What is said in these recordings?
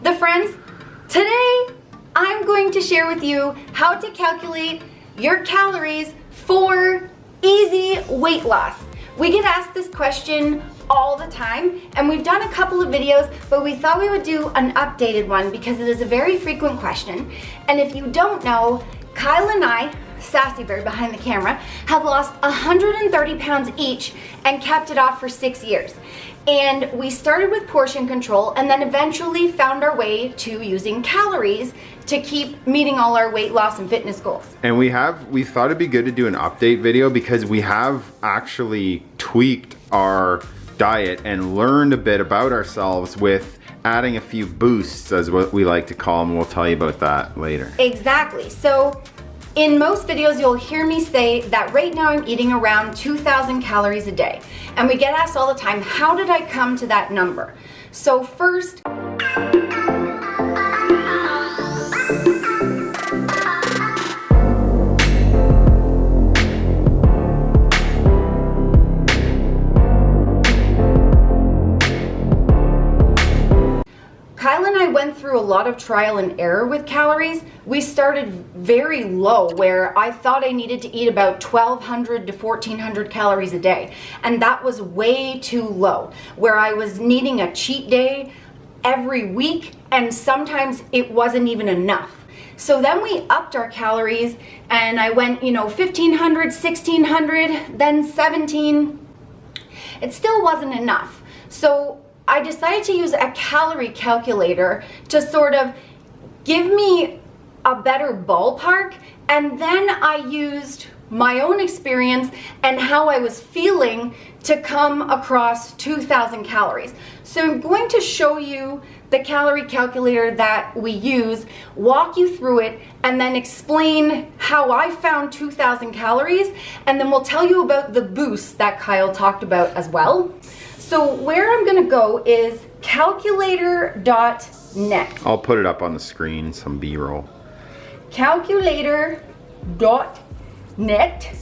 the friends. Today, I'm going to share with you how to calculate your calories for easy weight loss. We get asked this question all the time, and we've done a couple of videos, but we thought we would do an updated one because it is a very frequent question. And if you don't know, Kyle and I, Sassy Bear behind the camera, have lost 130 pounds each and kept it off for 6 years. And we started with portion control and then eventually found our way to using calories to keep meeting all our weight loss and fitness goals. And we thought it'd be good to do an update video because we have actually tweaked our diet and learned a bit about ourselves with adding a few boosts, as what we like to call them. We'll tell you about that later. Exactly. So in most videos, you'll hear me say that right now I'm eating around 2,000 calories a day. And we get asked all the time, how did I come to that number? So first, Kyle and I went through a lot of trial and error with calories. We started very low, where I thought I needed to eat about 1,200 to 1,400 calories a day. And that was way too low, where I was needing a cheat day every week, and sometimes it wasn't even enough. So then we upped our calories, and I went, 1,500, 1,600, then 17. It still wasn't enough. So I decided to use a calorie calculator to sort of give me a better ballpark, and then I used my own experience and how I was feeling to come across 2,000 calories. So I'm going to show you the calorie calculator that we use, walk you through it, and then explain how I found 2,000 calories, and then we'll tell you about the boost that Kyle talked about as well. So where I'm gonna go is calculator.net. I'll put it up on the screen, some B-roll. Calculator.net,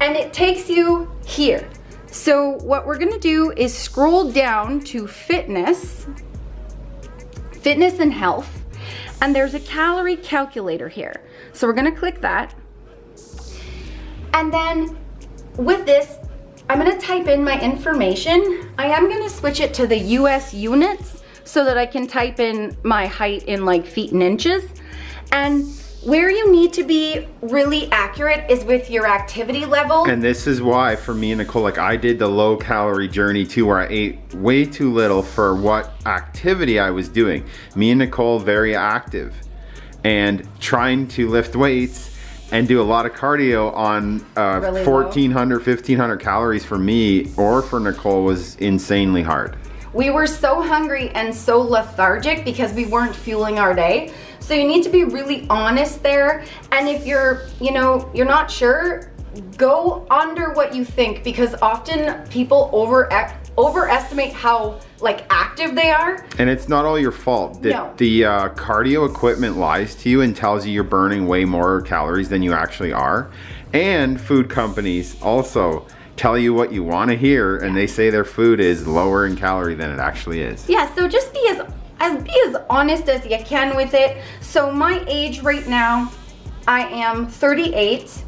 and it takes you here. So what we're gonna do is scroll down to fitness and health, and there's a calorie calculator here. So we're gonna click that. And then with this, I'm gonna type in my information. I am gonna switch it to the US units so that I can type in my height in like feet and inches. And where you need to be really accurate is with your activity level. And this is why for me and Nicole, like I did the low calorie journey too, where I ate way too little for what activity I was doing. Me and Nicole, very active and trying to lift weights and do a lot of cardio on really 1,400, 1,500 calories for me or for Nicole was insanely hard. We were so hungry and so lethargic because we weren't fueling our day. So you need to be really honest there. And if you're not sure, go under what you think, because often people overestimate how active they are. And it's not all your fault. No. The cardio equipment lies to you and tells you you're burning way more calories than you actually are. And food companies also tell you what you want to hear, and they say their food is lower in calorie than it actually is. Yeah, so just be as honest as you can with it. So my age right now, I am 38.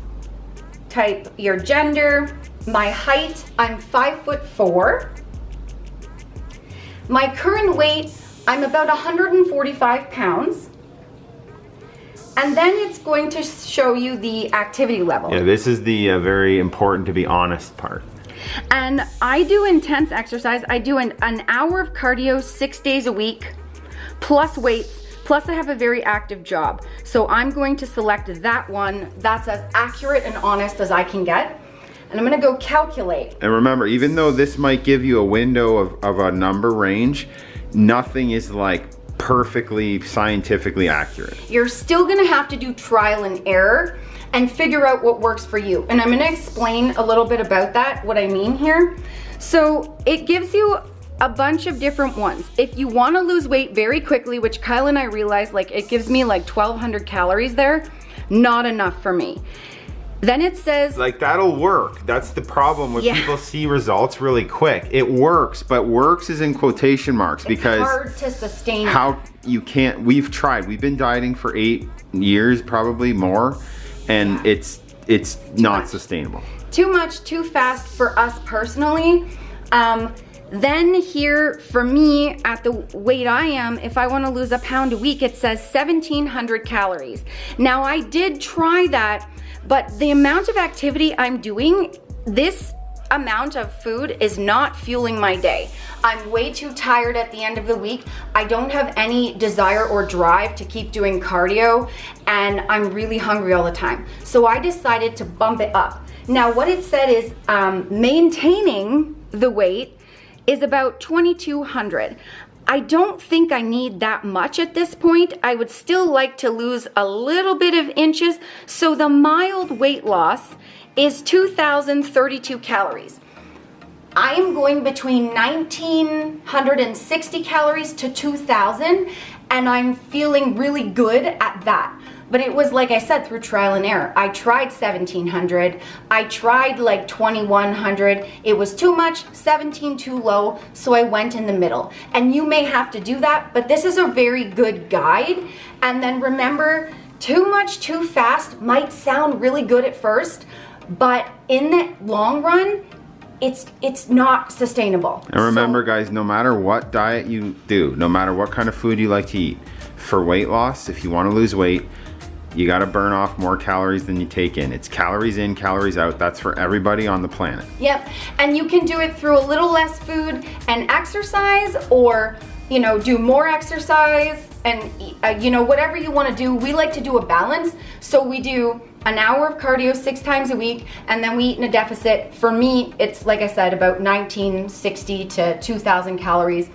Type your gender. My height, I'm 5'4". My current weight, I'm about 145 pounds. And then it's going to show you the activity level. Yeah, this is the very important to be honest part. And I do intense exercise. I do an hour of cardio 6 days a week, plus weights, plus I have a very active job. So I'm going to select that one that's as accurate and honest as I can get. And I'm gonna go calculate. And remember, even though this might give you a window of a number range, nothing is like perfectly scientifically accurate. You're still gonna have to do trial and error and figure out what works for you. And I'm gonna explain a little bit about that, what I mean here. So it gives you a bunch of different ones. If you wanna lose weight very quickly, which Kyle and I realized, it gives me 1,200 calories there, not enough for me. Then it says, like, that'll work. That's the problem when Yeah. people see results really quick. It works, but works is in quotation marks because it's hard to sustain. how you can't, we've tried. We've been dieting for 8 years, probably more, and it's not much. Sustainable. Too much, too fast for us personally. Then here, for me, at the weight I am, if I want to lose a pound a week, it says 1,700 calories. Now, I did try that, but the amount of activity I'm doing, this amount of food is not fueling my day. I'm way too tired at the end of the week. I don't have any desire or drive to keep doing cardio, and I'm really hungry all the time. So I decided to bump it up. Now, what it said is maintaining the weight is about 2,200. I don't think I need that much at this point. I would still like to lose a little bit of inches, so the mild weight loss is 2,032 calories. I am going between 1,960 calories to 2,000, and I'm feeling really good at that. But it was, like I said, through trial and error. I tried 1,700, I tried like 2,100. It was too much, 17 too low, so I went in the middle. And you may have to do that, but this is a very good guide. And then remember, too much too fast might sound really good at first, but in the long run, it's not sustainable. And remember, guys, no matter what diet you do, no matter what kind of food you like to eat, for weight loss, if you want to lose weight, you got to burn off more calories than you take in. It's calories in, calories out. That's for everybody on the planet. Yep, and you can do it through a little less food and exercise, or, you know, do more exercise and, you know, whatever you want to do. We like to do a balance. So we do an hour of cardio 6 times a week, and then we eat in a deficit. For me, it's, like I said, about 1,960 to 2,000 calories.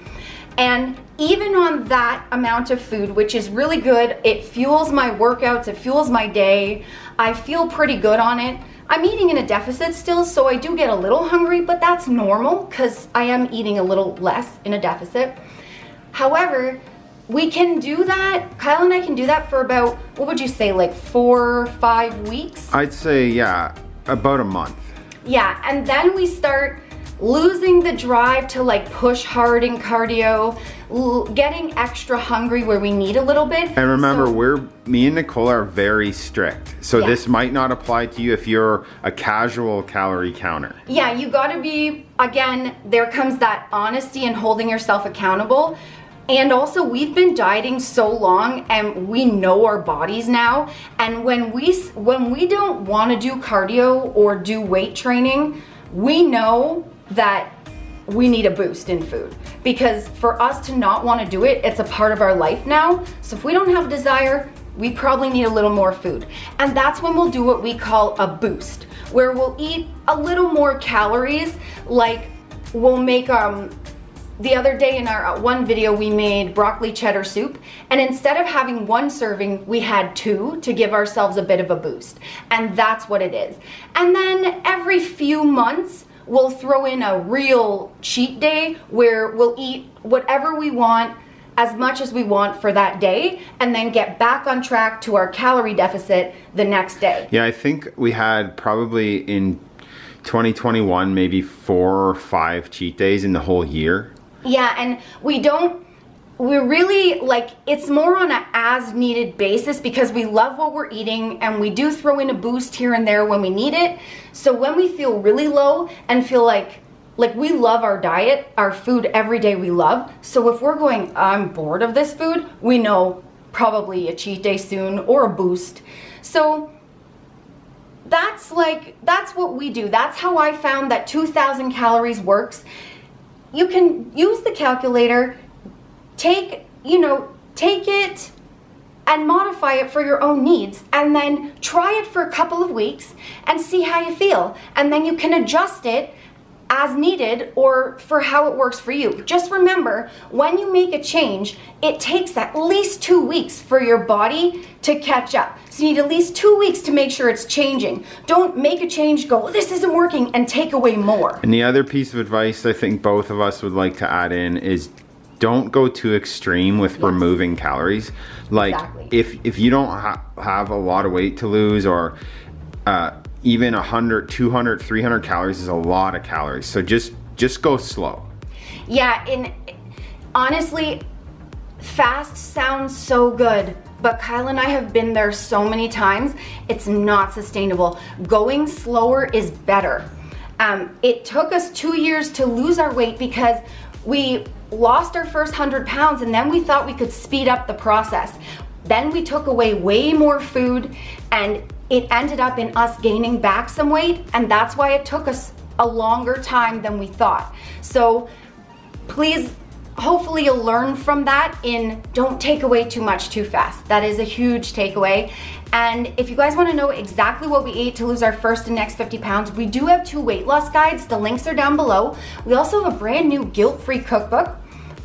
And even on that amount of food, which is really good, it fuels my workouts, it fuels my day. I feel pretty good on it. I'm eating in a deficit still, so I do get a little hungry, but that's normal because I am eating a little less in a deficit. However, we can do that, Kyle and I can do that for about, what would you say, like 4 or 5 weeks? I'd say, yeah, about a month. Yeah, and then we start losing the drive to like push hard in cardio, getting extra hungry where we need a little bit. And remember, me and Nicole are very strict. So Yeah. this might not apply to you if you're a casual calorie counter. Yeah, you gotta be, again, there comes that honesty and holding yourself accountable. And also, we've been dieting so long and we know our bodies now. And when we don't wanna do cardio or do weight training, we know that we need a boost in food, because for us to not want to do it, it's a part of our life now. So if we don't have desire, we probably need a little more food. And that's when we'll do what we call a boost, where we'll eat a little more calories. Like we'll make, the other day in our one video, we made broccoli cheddar soup, and instead of having 1 serving, we had 2 to give ourselves a bit of a boost. And that's what it is. And then every few months, we'll throw in a real cheat day where we'll eat whatever we want, as much as we want for that day, and then get back on track to our calorie deficit the next day. Yeah, I think we had probably in 2021, maybe 4 or 5 cheat days in the whole year. Yeah, and we're really, like, it's more on a as needed basis because we love what we're eating, and we do throw in a boost here and there when we need it. So when we feel really low and feel like we love our diet, our food every day we love. So if we're going, I'm bored of this food, we know probably a cheat day soon or a boost. So that's what we do. That's how I found that 2,000 calories works. You can use the calculator, take it and modify it for your own needs, and then try it for a couple of weeks and see how you feel. And then you can adjust it as needed or for how it works for you. Just remember, when you make a change, it takes at least 2 weeks for your body to catch up. So you need at least 2 weeks to make sure it's changing. Don't make a change, go, this isn't working, and take away more. And the other piece of advice I think both of us would like to add in is don't go too extreme with removing calories. Like, Exactly. if you don't have a lot of weight to lose, or even 100, 200, 300 calories is a lot of calories. So just go slow. Yeah, and honestly, fast sounds so good, but Kyle and I have been there so many times, it's not sustainable. Going slower is better. It took us 2 years to lose our weight because we lost our first 100 pounds and then we thought we could speed up the process. Then we took away way more food and it ended up in us gaining back some weight, and that's why it took us a longer time than we thought. So please, hopefully you'll learn from that in don't take away too much too fast. That is a huge takeaway. And if you guys want to know exactly what we ate to lose our first and next 50 pounds, we do have 2 weight loss guides. The links are down below. We also have a brand new guilt-free cookbook,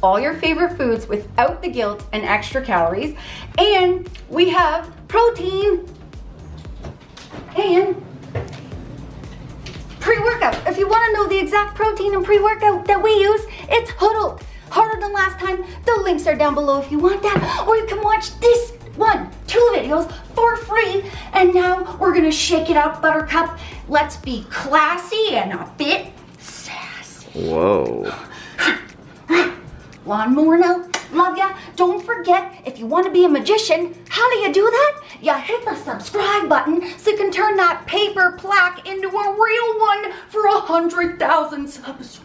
all your favorite foods without the guilt and extra calories. And we have protein and pre-workout. If you want to know the exact protein and pre-workout that we use, it's huddled. Harder than last time. The links are down below if you want that. Or you can watch this 2 videos for free. And now we're gonna shake it up, Buttercup. Let's be classy and a bit sassy. Whoa. One more now. Love ya. Don't forget, if you want to be a magician, how do you do that? You hit the subscribe button so you can turn that paper plaque into a real one for 100,000 subscribers.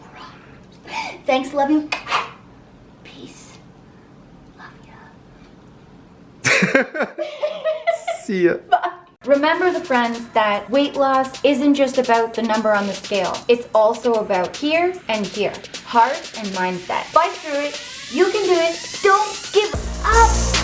Thanks, love you. Peace. Love ya. See ya. Bye. Remember, the friends, that weight loss isn't just about the number on the scale. It's also about here and here. Heart and mindset. Fight through it. You can do it. Don't give up.